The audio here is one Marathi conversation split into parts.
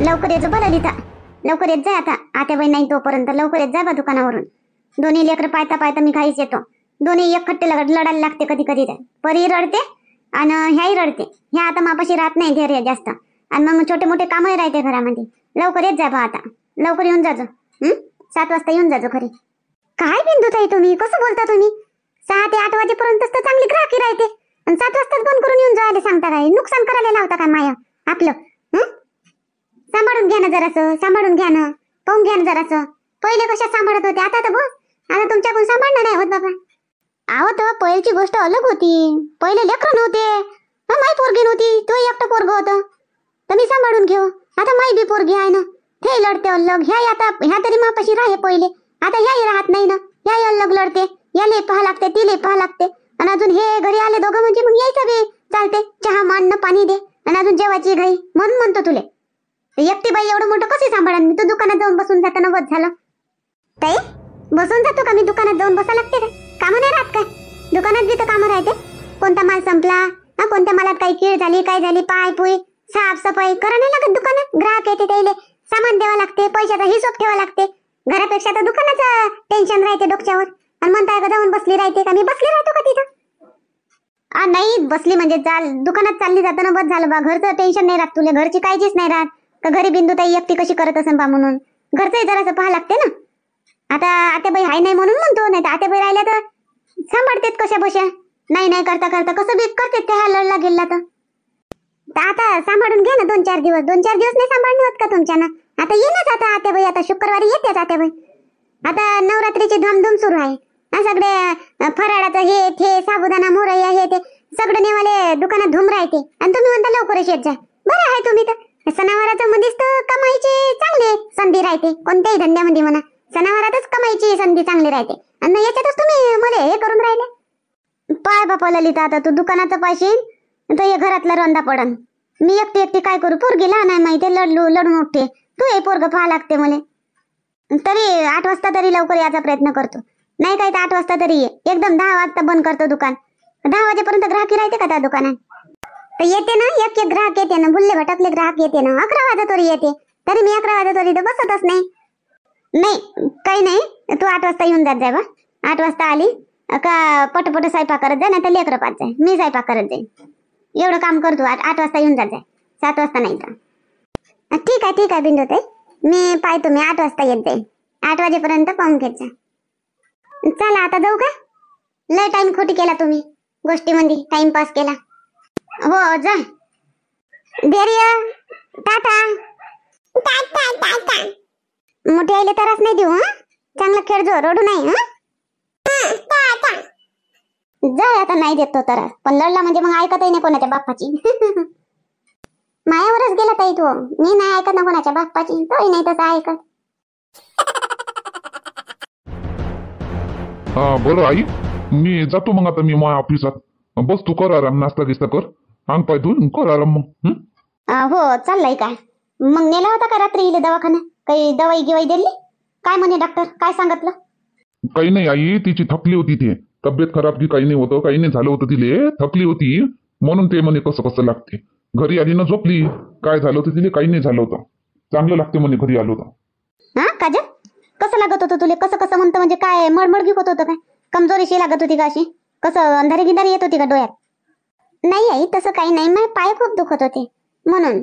लवकर येतो बरं लिता, लवकर येत जाय आता. आत्याबाई नाही तोपर्यंत लवकर येत जाय बा दुकानावरून. दोन्ही लेकर पायता पायता मी घाईच येतो. दोन्ही एक खट्टे लढायला लागते कधी कधी. परी रडते आणि ह्याही रडते. ह्या आता मापाशी राहत नाही धैर्य जास्त, आणि मग छोटे मोठे कामही राहते घरामध्ये. लवकर येत जाय बा आता, लवकर येऊन जाजो. 7 वाजता येऊन जाजो घरी. काय बिंदुताई तुम्ही कसं बोलता तुम्ही? 6 ते 8 वाजेपर्यंतच तर चांगली ग्राहकी राहते, आणि 7 वाजताच बंद करून येऊन जायला सांगता काय? नुकसान करायला लावता काय माया आपलं? सांभाळून घ्या ना जरासं, सांभाळून घ्या ना, पाहून घ्या ना जरासं. पहिले कशा सांभाळत होते, आता तर बस आता तुमच्याकडून सांभाळणार नाही होत बाबा. आहो तर पहिलीची गोष्ट अलग होती. पहिले लेकरं नव्हते, माई पोरगी नव्हती, तो एकटं पोरग होतं तर मी सांभाळून घेऊ. आता माई बी पोरगी आहे ना, ते लढते अलग. ह्या तरी मापाशी राहे पहिले, आता ह्याही राहत नाही ना. ह्याही अलग लढते, याले पहा लागते, तिले पहा लागते. आणि अजून हे घरी आले दोघं म्हणजे मग यायचं बी चालते. चहा मान पाणी दे, आणि अजून जेवायची घाई. म्हणून म्हणतो तुले एकटी बाई एवढं मोठं कसे सांभाळन मी? तू दुकानात जाऊन बसून जाताना वत झालं. ताई बसून जातो का मी? दुकानात जाऊन बसा लागते का? कामं नाही राहत काय? दुकानात बी तर कामं राहते. कोणता माल संपला, कोणत्या मालात काही कीड झाली, काय झाली, पाय पुई साफसफाई करा नाही लागत दुकानात. ग्राहक येते त्याला सामान द्यावं लागते, पैशाचा हिशोब ठेवा लागते. घरापेक्षा तर दुकानाचं टेन्शन राहते डोक्यावर. आणि म्हणताय का जाऊन बसली राहते का? मी बसली राहतो का तिथं? नाही बसली म्हणजे चाल दुकानात चालली जाताना बस झालं बा. घरचं टेन्शन नाही राहत तुला, घरची काळजीच नाही राहत का? घरी बिंदुताई एकटी कशी करत असेल बा, म्हणून घरचंही जरासं पाहा लागते ना. आता आत्याबाई हाय नाही म्हणून म्हणतो, नाही तर आत्याबाई राहिल्या तर सांभाळतेत कशा बशा. नाही करता करता कसं बी करते त्या लढला गेला तर. आता सांभाळून घ्या ना 2-4 दिवस. 2-4 दिवस नाही सांभाळणे होत का तुमच्यानं? आता येणच आता आत्याबाई, आता शुक्रवारी येतेच आत्याबाई. आता नवरात्रीची धामधूम सुरू आहे. सगळे फराळाचं हे ते साबुदाणा मोरया हे ते सगळं नेवाले दुकानात धूम राहते, आणि तुम्ही म्हणता लवकरच येत जा. बरं आहे तुम्ही तर. सणावाराचं मध्येच तर कमाईची चांगली संधी राहते, कोणत्याही धंद्यामध्ये म्हणा. सणावारातच कमाईची संधी चांगली राहते, आणि याच्यातच तुम्ही मला हे करून राहिले. पाय बापा ललिता, आता तू दुकानाचं पाशील तर हे घरातला रंदा पडन. मी एकटी काय करू? पोरगी लहान आहे माहिती, लढून उठते. तू हे पोरग पाहा लागते मला. तरी 8 वाजता तरी लवकर यायचा प्रयत्न करतो. नाही काय तर 8 वाजता तरी ये. एकदम 10 वाजता बंद करतो दुकान. 10 वाजेपर्यंत ग्राहकी राहते का त्या दुकानात? तर येते ना, एक ग्राहक येते ना, बुल्ले भटकले ग्राहक येते ना. 11 वाजता येते, तरी मी 11 वाजता तर बसतच नाही. नाही काही नाही, तू 8 वाजता येऊन जात जाय बा. 8 वाजता आली का पटपट स्वयंपाक करत जाय, नाही तर लेकरं पाहत जाय, मी स्वयंपाक करत जाईन. एवढं काम करतो. 8 वाजता येऊन जात जाय, 7 वाजता नाही तर. ठीक आहे बिंदुताई, मी पाहतो. मी 8 वाजता येत जाईल. 8 वाजेपर्यंत पाहून घेत जा. चला आता जाऊ का? लय टाइम खोटी केला तुम्ही गोष्टीमध्ये, टाइमपास केला. हो जा. धैर्य टाटा. मोठे आले तरच नाही देऊ. चांगलं खेळजो, रडू नाही. जा आता, नाही देतो तर. पण लढला म्हणजे मग ऐकतही नाही कोणाच्या बाप्पाची. मायावरच गेला ताई तो. मी नाही ऐकत ना कोणाच्या बाप्पाची, तोही नाही तसं ऐकत. हा बरं आई, मी जातो मग आता. मी माझ्या ऑफिसात. बस तू कर आराम, नाश्ता गिस्ता कर, अंग पाय धुवून कर आराम मग. हो चाललंय काय? मग नेला होता का रात्री इले दवाखान्यात? काही दवाई गिवाई दिली? काय म्हणे डॉक्टर, काय सांगितलं? काही नाही आई, तिची थकली होती. ती तब्येत खराब की काही नाही होतं, काही नाही झालं होतं. तिले थकली होती म्हणून ते म्हणे कसं कसं लागते. घरी आली ना झोपली. काय झालं होतं तिले? काही नाही झालं होतं. चांगलं लागते म्हणे घरी आलो तर. हा काजल, कसं लागत होतं तुले? कसं कसं म्हणतं म्हणजे काय? मळमळ होत होतं काय? कमजोरीशी लागत होती का अशी? कसं अंधारी गिंधारी येत होती का डोळ्यात? नाही आई तसं काही नाही, माझे पाय खूप दुखत होते म्हणून.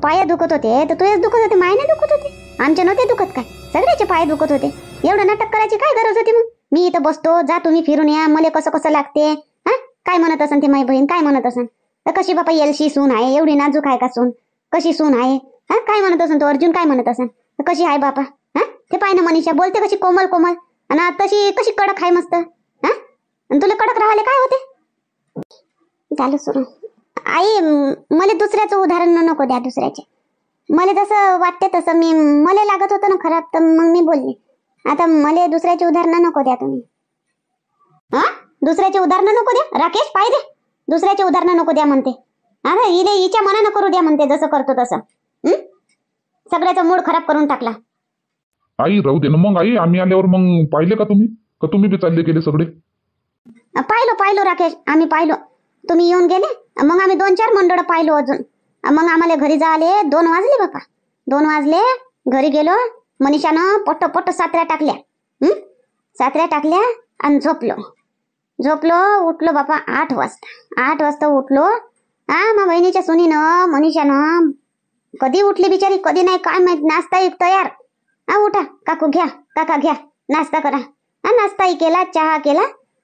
पाय दुखत होते तर तुझेच दुखत होते, माय नाही दुखत होते? आमचे नव्हते दुखत काय? सगळ्याचे पाय दुखत होते. एवढं नाटक करायची काय गरज होती मग? मी इथं बसतो, जा तुम्ही फिरून या, मला कसं कसं लागते. हा काय म्हणत असन ती माई बहीण, काय म्हणत असन? कशी बापा येलशी सून आहे, एवढी नाजूक आहे का सून? कशी सून आहे? हा काय म्हणत असन तो अर्जुन, काय म्हणत असन? कशी आहे बापा? हा ते पाय ना मनीषा बोलते कशी कोमल कोमल, आणि तशी कशी कडक आहे मस्त. हा तुला कडक राहायला काय होते? चालू सुरू. आई मला दुसऱ्याचं उदाहरण नको द्या. दुसऱ्याचे मला जसं वाटते तसं. मला लागत होतं ना खराब, तर मग मी बोलले. आता मला दुसऱ्याचे उदाहरण नको द्या तुम्ही. हा दुसऱ्याचे उदाहरण नको द्या. राकेश पाय दे, दुसऱ्याचे उदाहरण नको द्या म्हणते. अरे इले हिच्या मनानं करू द्या म्हणते, जसं करतो तसं. सगळ्याचा मूड खराब करून टाकला. आई राहू दे ना मग. आई आम्ही आल्यावर मग पाहिले का तुम्ही? का तुम्ही बी चालले गेले सगळे? पाहिलो राकेश, आम्ही पाहिलो. तुम्ही येऊन गेले, मग आम्ही 2-4 मंडळ पाहिलो अजून. मग आम्हाला घरी जायले 2 वाजले बापा. 2 वाजले. घरी गेलो. मनीषानं पट्ट सात्र्या टाकल्या. सात्र्या टाकल्या आणि झोपलो. उठलो बापा 8 वाजता. 8 वाजता उठलो. मा बहिणीच्या सुनीनं मनीषानं कधी उठली बिचारी, कधी नाही काय माहित. नाश्ता एक तयार. उठा काकू घ्या, काका घ्या, नाश्ता करा. नाश्ताही केला, चहा केला.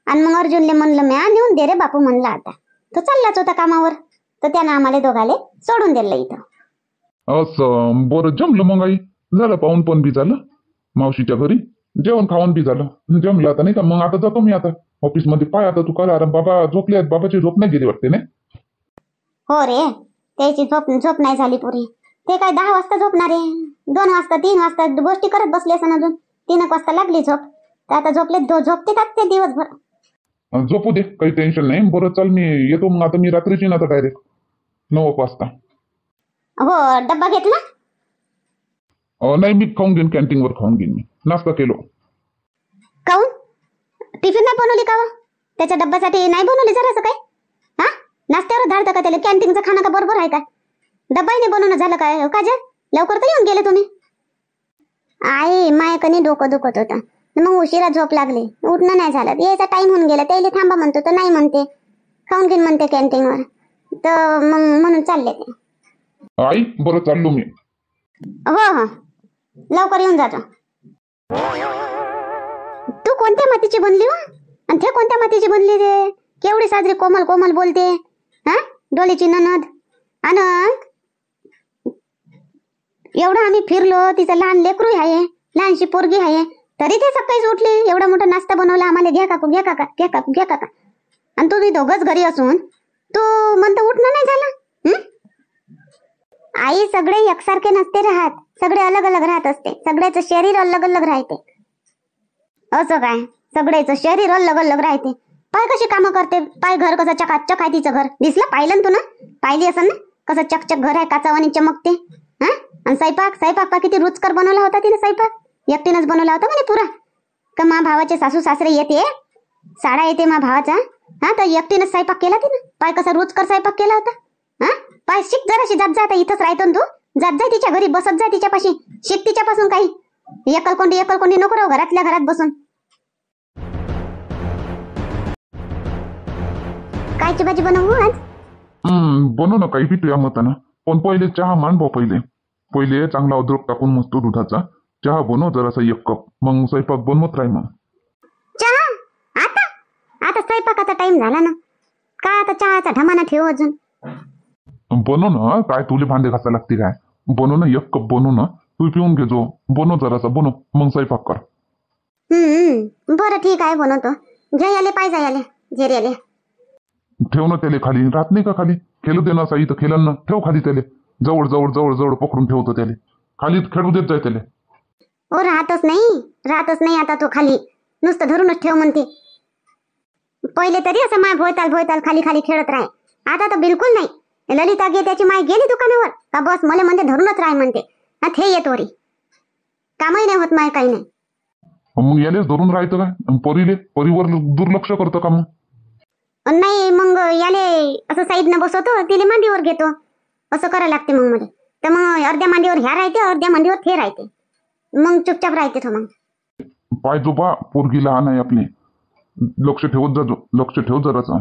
आणि मग अर्जुनले म्हणलं म्या नेऊन दे रे बापू म्हणला. आता तो चाललाच होता कामावर, तर त्यानं आम्हाला दोघाले सोडून दिलं इथं. असं बरं जमलं मग आई. झालं पाहून पण बी झालं मावशीच्या घरी, जेवण खाऊन बी झालं. जमलं आता नाही का. मग आता जातो मी आता ऑफिसमध्ये. पाय आता तू कर आराम. बाबा झोपले आहेत. बाबाची झोप नाही गेली वाटते नाही. हो रे, त्याची झोप नाही झाली पुरी. ते काय 10 वाजता झोपणार आहे. 2 वाजता 3 वाजता गोष्टी करत बसले असं. अजून 3 वाजता लागली झोप. तर आता झोपले झोपते का ते दिवसभर. झोपू दे, काही टेन्शन नाही. बरं चल मी येतो मग. आता मी रात्रीची ना आता डायरेक्ट 9 वाजता. हो डब्बा घेतला. नाही मी खाऊन घेईन, कॅन्टीनवर खाऊन घेईन. मी नाश्ता केलो. काऊन टिफिन नाही बनवली का? त्याच्या डब्यासाठी नाही बनवली जरासं काय? नाश्त्यावर धाडतं का त्याला? कॅन्टीनचं खाणं का बरोबर आहे का? डब्बाही नाही बनवणं झालं काय? काजल लवकर तर येऊन गेले तुम्ही. आई माय कनी डोकं दुखत होतं. मग उशिरा झोप लागली. उठणं नाही झालं. यायचा टाइम होऊन गेला. त्याला थांबा म्हणतो तर नाही म्हणते. खाऊन घेईन म्हणते कॅन्टीनवर. तर मग म्हणून चालले ते. आई बरं चाललो मी. हो लवकर येऊन जातो. तू कोणत्या मातीची बनली वा? आणि ते कोणत्या मातीची बनली रे? केवढी साजरी कोमल कोमल बोलते. डोलीची ननद. आणि एवढं आम्ही फिरलो. तिचं लहान लेकरू आहे, लहानशी पोरगी आहे, तरी ते सकाळीच उठली. एवढा मोठा नाश्ता बनवला आम्हाला. घ्या काकू घ्या काका, घ्या काकू घ्या काका. आणि तुम्ही दोघंच घरी असून तू म्हणतो उठणं नाही झालं. आई सगळे एकसारखे नसते राहत. सगळे अलग अलग राहत असते. सगळ्याचं शरीर अलग अलग राहते. असं काय? सगळ्याचं शरीर अलग अलग राहते. पाय कशी कामं करते. पाय घर कसं चकाचक आहे तिचं घर. दिसलं? पाहिलं तू ना? पाहिली असं ना कसं चकचक घर आहे. काचावानी चमकते. आणि स्वयंपाक किती रुचकर बनवला होता तिने. स्वयंपाक एकटीनंच बनवला होता म्हणे पुरा. का मा भावाचे सासू सासरे येते, साडा येते मा भावाचा. तर एकटीनंच स्वयंपाक केला तिनं. पाय कसा रुचकर स्वयंपाक केला होता. पाय शिक जराशी. जात जा आता. इथंच राहतो तू. जात जाय तिच्या घरी, बसत जाय तिच्यापाशी. शिक तिच्यापासून काही. एकलकोंडी नको राहू घरातल्या घरात बसून. कायची भाजी बनवू आज? बनव ना काही बी तुझ्या मतानं. पण पहिले चहा मान भाऊ. पहिले चांगला अद्रक टाकून मस्त दुधाचा चहा बनव जरासा 1 कप. मग स्वयंपाक बनवत राही. मग चहा आता स्वयंपाकाचा टाइम झाला ना. काय आता चहाचा ढमाना ठेव अजून. बनव ना. काय तुले भांडे घासा लागते काय? बनव ना 1 कप बनव ना. तू पिऊन घे जो. बनव जरासा बनव. मग स्वयंपाक कर. बरं ठीक आहे बनवतो. जय आले पाय जाय आले झेरी आले. ठेव ना त्याले खाली. राहत नाही का खाली? खेळू दे ना साई तर खेळन ना. ठेव खाली त्याले. जवळ पकडून ठेवतो त्याले. खाली खेळू देत जाय त्याले. हो राहतच नाही आता तो खाली. नुसतं धरूनच ठेव म्हणते. पहिले तरी असं माय भोयताल खाली खेळत राहे. आता तर बिलकुल नाही. ललिता गे त्याची माय गेली दुकानावर का बस मला म्हणते धरूनच राह म्हणते. हे येत वरी कामही नाही होत माय काही नाही. मग यालेच धरून राहायचं काय? परीवर दुर्लक्ष करतं का? मग नाही मग याले असं साईडनं बसवतो. तिले मांडीवर घेतो. असं करायला लागते मग मध्ये. तर मग अर्ध्या मांडीवर ह्या राहते, अर्ध्या मांडीवर ते राहते. मग चुपचाप राहते तो. मग पाय जो बा पोरगी लहान आहे आपली. लक्ष ठेवत जाजो. लक्ष ठेव जरासा.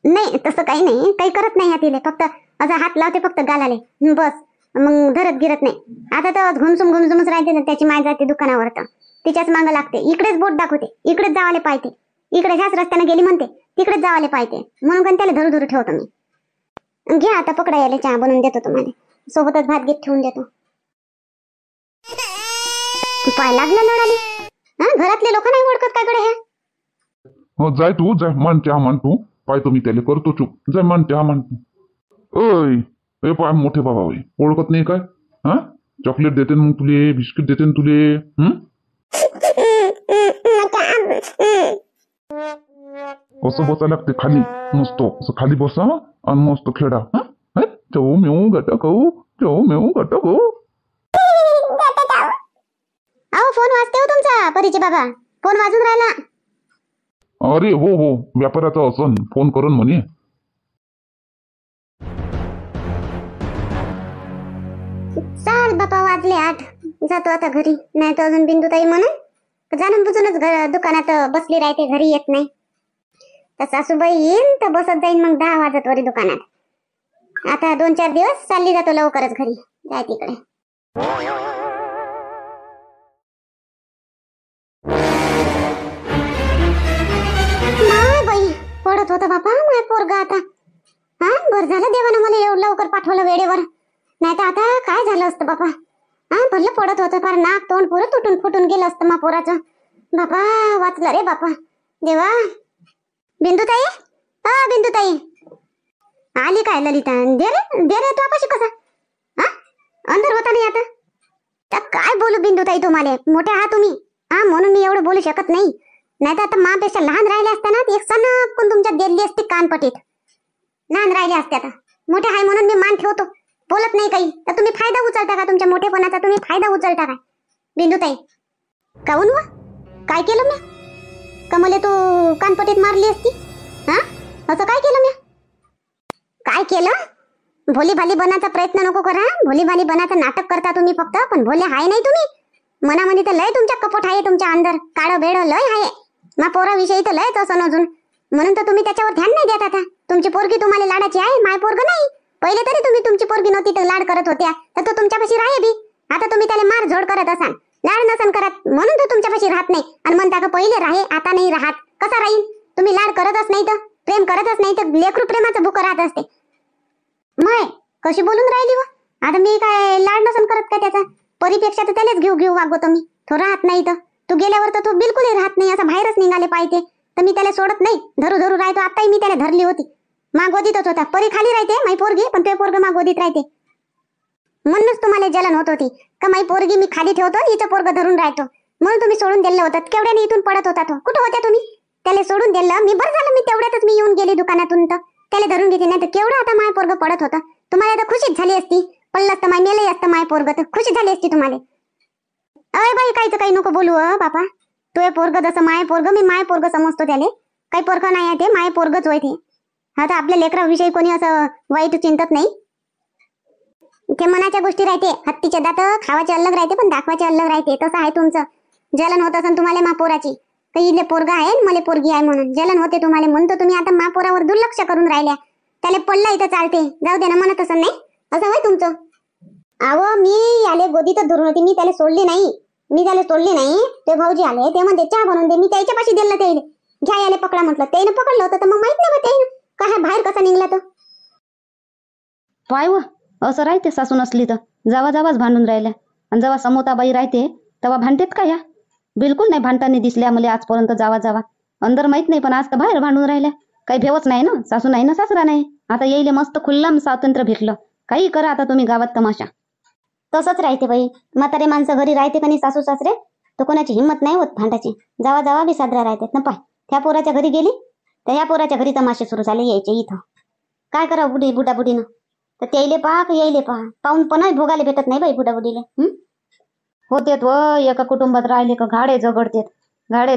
नाही तसं काही नाही. काही करत नाही तिले. फक्त असा हात लावते फक्त गालाले बस. मग धरत गिरत नाही. आता तर घुमसुमच राहते ना. त्याची माय जाते दुकानावर तर तिच्याच मागं लागते. इकडेच बोट दाखवते. इकडेच जावाले पाहते. इकडे ह्याच रस्त्याने गेली म्हणते. तिकडेच जावाले पाहते. म्हणून पण त्याला धरू ठेवतो मी. घ्या आता पकडा याले चहा बनवून देतो तुम्हाला. सोबतच भात घेत ठेवून देतो. पाय लागला लोडाले. घरातले लोक नाही ओळखत काय कडे हे. हो जाय तू जाय. मान चहा मान तू. पाय तुम्ही त्याले करतो चूप. जाय मान चहा मान तू. ओय ए पाय मोठे बाबा होय. ओळखत नाही काय? चॉकलेट देते मग तुले. बिस्किट देते तुले. असं बसा लागते खाली. मस्त असं खाली बसा आणि मस्त खेळा. चौ मेऊ गटक चौ मेऊ गटक. अहो फोन वाजते हो तुमचा परीचे बाबा. फोन वाजून राहिला. अरे हो व्यापाराचा असन फोन करून म्हणे. चाल बापा, वाजले 8. जातो आता घरी. नाही तर अजून बिंदुताई म्हणून जाणून बुजूनच दुकानात बसली राहते, घरी येत नाही. तर सासूबाई येईन तर बसत जाईन मग 10 वाजत वरी दुकानात. आता 2-4 दिवस चालली जातो लवकरच घरी. जाय तिकडे. माय बाई, पडत होतं बापा माय पोरगा आता. हा, बरं झालं देवानं मला एवढं लवकर पाठवलं वेळेवर. नाही तर आता काय झालं असतं बापा. हा, भरलं पडत होतं, फार नाक तोंड पुरं तुटून फुटून गेलं असतं मा पोराचं. बापा वाचलं रे बापा देवा. बिंदुताई, बिंदुताई आली काय ललिता? दे रे तू आपाशी कसा? हा, अंदर होता नाही आता. तर काय बोलू बिंदुताई तुम्हाला, मोठे आहात तुम्ही. हा, म्हणून मी एवढं बोलू शकत नाही. नाही तर आता मापेक्षा लहान राहिले असताना एक सणकून तुमच्यात दिली असते कानपटीत. लहान राहिले असते आता. मोठे आहे म्हणून मी मान ठेवतो, बोलत नाही काही. तर तुम्ही फायदा उचलता का तुमच्या मोठेपणाचा? तुम्ही फायदा उचलता काय बिंदुताई? काऊन व काय केलं मी? कमले तू कानपटीत मारली असती? हा, असं काय केलं मी? काय केलं? भोली भाली बनाचा प्रयत्न नको करा. भोली भाली बनाचं नाटक करता तुम्ही फक्त, पण भोले हाय नाही तुम्ही. मनामध्ये तर लय तुमच्या कपट आहे, तुमच्या अंदर काळं बेड लय आहे. मा पोराविषयी तर लयच असं अजून, म्हणून तर तुम्ही त्याच्यावर ध्यान नाही देत. आता तुमची पोरगी तुम्हाला लाडाची आहे, माय पोरग नाही. पहिले तरी तुम्ही तुमची पोरगी नव्हती तर लाड करत होत्या, तर तो तुमच्यापाशी राहे बी. आता तुम्ही त्याला मार झोड करत असाल, लाड नसन करत, म्हणून तो तुमच्यापाशी राहत नाही. आणि म्हणता का पहिले राहे आता नाही राहत. कसा राहील? तुम्ही लाड करतच नाही तर, प्रेम करतच नाही तर लेकरू प्रेमाचं भूक राहत असते. मय कशी बोलून राहिली व? आता मी काय लाड नसन करत का त्याचा? परीपेक्षा तर त्यालाच घेऊ वागवतो मी. तो राहत नाही तर, तू गेल्यावर तर तो बिलकुलही राहत नाही, असं बाहेरच निघाले पाहिजे. तर मी त्याला सोडत नाही, धरू राहतो. आताही मी त्याला धरली होती, गोदीतच होता. परी खाली राहते माई पोरगी, पण ते पोरग गोदीत राहते. म्हणूनच तुम्हाला जलन होत होती का माई पोरगी मी खाली ठेवतो, हिचं पोरग धरून राहतो, म्हणून तुम्ही सोडून दिलं होतं. केवढ्याने इथून पडत होता तो. कुठं होत्या तुम्ही? त्याला सोडून दिलं मी. बरं झालं मी तेवढ्यातच मी येऊन गेली दुकानातून, तर त्याला धरून घेते. नाही तर केवढं आता माय पोरग पडत होतं. तुम्हाला तर खुशीच झाली असती. पडलं असतं माय, मेलही असतं माय पोरग, तर खुशी झाली असती तुम्हाला. अय बाई, काहीच काही नको बोलू बापा. तो पोरग जसं माय पोरग, मी माय पोरग समजतो त्याले. काही पोरग नाही आहे ते, माय पोरगच होय ते. आता आपल्या लेकराविषयी कोणी असं वाईट चिंतत नाही. ते मनाच्या गोष्टी राहते. हत्तीचे दात खावाचे अलग राहते, पण दाखवाचे अलग राहते. तसं आहे तुमचं. जलन होत असेल तुम्हाला मा पोराची. काही इले पोरगा आहे मला पोरगी आहे म्हणून जलन होते तुम्हाला. म्हणून तर तुम्ही आता मा पोरावर दुर्लक्ष करून राहिल्या. त्याला पडलं इथं चालते, जाऊ दे ना म्हणत असं नाही. असं होय तुमचं? अहो मी याले गोदीतच धरून होती, मी त्याला सोडली नाही. ते भाऊजी आले, ते म्हणते चहा बनवून दे. मी त्याच्यापाशी दिलं, त्याला घ्या याले पकडा म्हटलं. त्याने पकडलं होतं तर मग माहित नाही त्याने काय बाहेर कसा निघला तो. पाय व असं राहते सासू नसली तर. जावाच भांडून राहिल्या. आणि जेव्हा समोताबाई राहते तेव्हा भांडतेत का या? बिलकुल नाही भांडताना दिसल्या मला आजपर्यंत. जावा अंदर माहित नाही, पण आज तर बाहेर भांडून राहिल्या. काही भेवच नाही ना, सासू नाही ना सासरा नाही. आता येईल मस्त खुल्लाम स्वातंत्र्य भेटलं. काही करा आता तुम्ही गावात तमाशा. तसंच राहते बाई. म्हातारे माणसं घरी राहते का नाही सासू सासरे, तर कोणाची हिंमत नाही होत भांडायची. जावा बी साजरा राहतात ना. पाय त्या पोराच्या घरी गेली तर या पोराच्या घरी तमाशे सुरू झाले यायचे इथं. काय करा बुढीनं तर त्याईले पहा यायले पहा, पाहून पण भोगायला भेटत नाही बाई बुढीले. होतेत व एका कुटुंबात राहिले का घाडे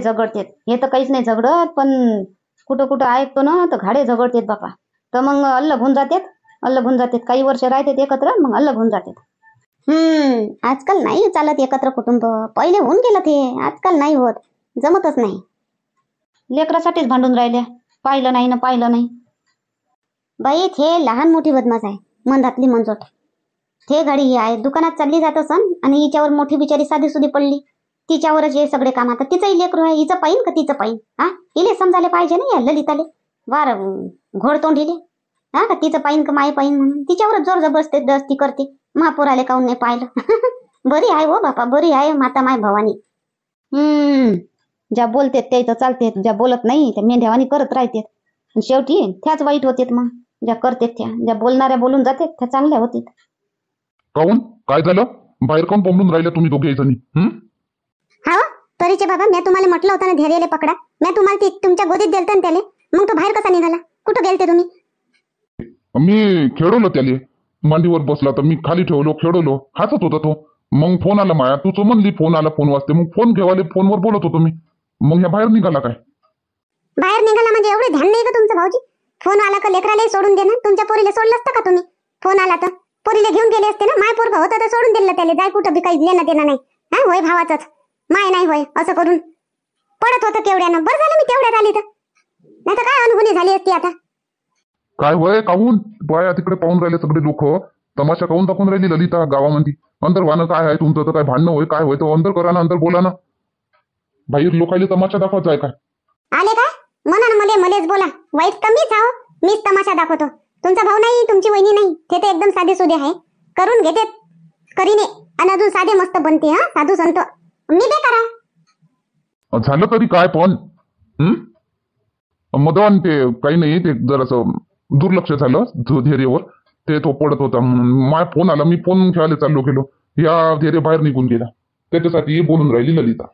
झगडतेत. हे तर काहीच नाही झगडत, पण कुठं ऐकतो ना तर घाडे झगडतेत बापा. तर मग अलग होऊन जातात. काही वर्ष राहतात एकत्र, मग अलग होऊन जातात. आजकाल नाही चालत एकत्र कुटुंब. पहिले होऊन गेलं ते, आजकाल नाही होत, जमतच नाही. लेकरासाठीच भांडून राहिल्या. पाहिलं नाही बाई ते लहान मोठी बदमाश आहे, मंदातली मंजोट. ते गाडी आहे दुकानात चालली जात असन आणि हिच्यावर मोठी बिचारी साधी सुधी पडली. तिच्यावरच हे सगळे काम. आता तिचंही लेकरू आहे, हिचं पाहिन का तिचं पाहिन? हा, इले समजायला पाहिजे ना या ललिताले. वार घोड तोंडीले. हा का तिचं पाहिन का माय पाहिन म्हणून तिच्यावरच जोर जबरदस्ती करते. महापुराले काहून नाही पाहिलं? बरी आहे हो बापा, बरी आहे माता माय भवानी. ज्या बोलतेत त्या इथं चालतेत, ज्या बोलत नाही त्या मेंढ्यावानी करत राहतेत. शेवटी त्याच वाईट होतेत. मग ज्या करतेत ज्या बोलणाऱ्या बोलून जातेत त्या चांगल्या होतील. काहून काय झालं? बाहेर काऊन बोंबलून राहिल्या तुम्ही दोघे जणी? हा तरीचे बाबा, मी तुम्हाला म्हटलं होतं ना धैर्याले पकडा. मी तुम्हाला तुमच्या गोदीत दिलतं ना त्याले, मग तो बाहेर कसा निघाला? कुठं गेलते तुम्ही? मी खेळवलं त्याले, मांडीवर बसला तर मी खाली ठेवलो, खेळवलो, हसत होता तो. मग फोन आला माया, तू म्हणली फोन आला, फोन वाजते. मग फोन घेवाले फोनवर बोलत होतो मी. मग ह्या बाहेर निघाला काय? बाहेर निघाला म्हणजे एवढे ध्यान नाही का तुमचं भाऊजी? फोन आला का लेकराला सोडून देणार? तुमच्या पोरीला सोडलं असतं का तुम्ही? फोन आला तर पोरीला घेऊन गेले असते ना. माय पोरगं होतं तर सोडून दिलं त्याला. जाय कुठं बी काही घेणं देणं नाही. हा होय भावाचंच, माय नाही होय असं करून पडत होतं केवढ्यानं. बरं झालं मी तेवढ्यात आली तर, नाही तर काय अनहोनी झाली असती आता. काय होय काहून बाया तिकडे पाहून राहिले सगळे लोक, तमाशा काहून दाखवून राहिली ललिता गावामध्ये? अंदर वाहनं काय आहे तुमचं? तर काय भांडणं होय काय होय तर अंदर करा ना, अंदर बोला ना. बाहेर लोकायला तमाशा दाखवायचा आहे काय? आले काय म्हणा ना, मलेच बोला. वाईट कमीच आहो, मीच तमाशा दाखवतो. तुमचा भाऊ नाही, तुमची वहिनी नाही, ते तर एकदम साधे सुधे आहे. करून घेते करीने आणि अजून साधे मस्त बनते. हा साधू संत मी बेकार आहे. झालं तरी काय पण मदन ते काही नाही, ते जरासं दुर्लक्ष झालं धैर्यवर. ते तो पडत होता म्हणून माझा फोन आला, मी फोन खेळायला चाललो गेलो, या धैर्य बाहेर निघून गेला. त्याच्यासाठी बोलून राहिली ललिता.